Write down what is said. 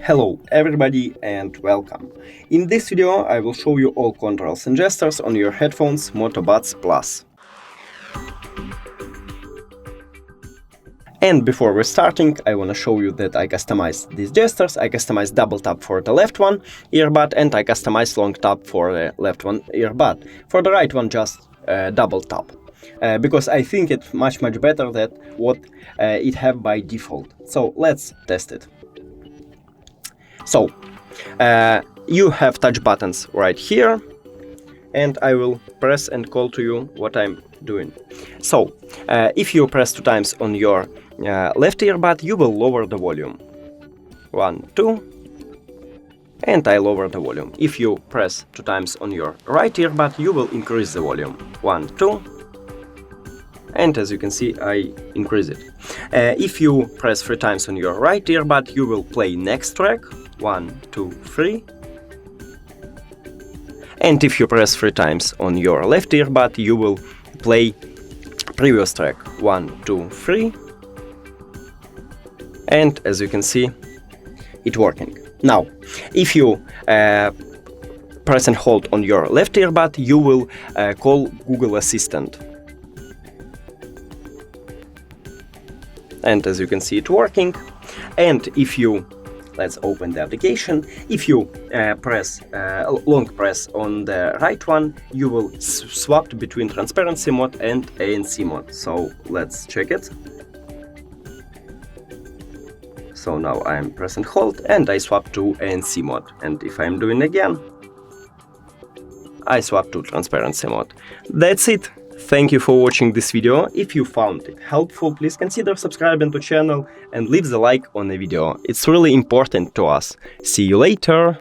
Hello everybody and welcome. In this video I will show you all controls and gestures on your headphones Moto Buds Plus. And before we're starting, I want to show you that I customized these gestures. I customized double tap for the left one earbud and I customized long tap for the left one earbud. For the right one just double tap. Because I think it's much better than what it have by default. So let's test it. So, you have touch buttons right here, and I will press and call to you what I'm doing. So, if you press 2 times on your left earbud, you will lower the volume. 1, 2, and I lower the volume. If you press 2 times on your right earbud, you will increase the volume. 1, 2, and as you can see, I increase it. If you press 3 times on your right earbud, you will play next track. 1, 2, 3. And if you press 3 times on your left earbud, you will play previous track. 1, 2, 3. And as you can see, it's working. Now, if you press and hold on your left earbud, you will call Google Assistant. And as you can see, it's working. And if you let's open the application. If you press long press on the right one, you will swap between transparency mode and ANC mode. So let's check it. So now I'm press and hold and I swap to ANC mode. And if I'm doing again, I swap to transparency mode. That's it. Thank you for watching this video. If you found it helpful, please consider subscribing to the channel and leave the like on the video. It's really important to us. See you later!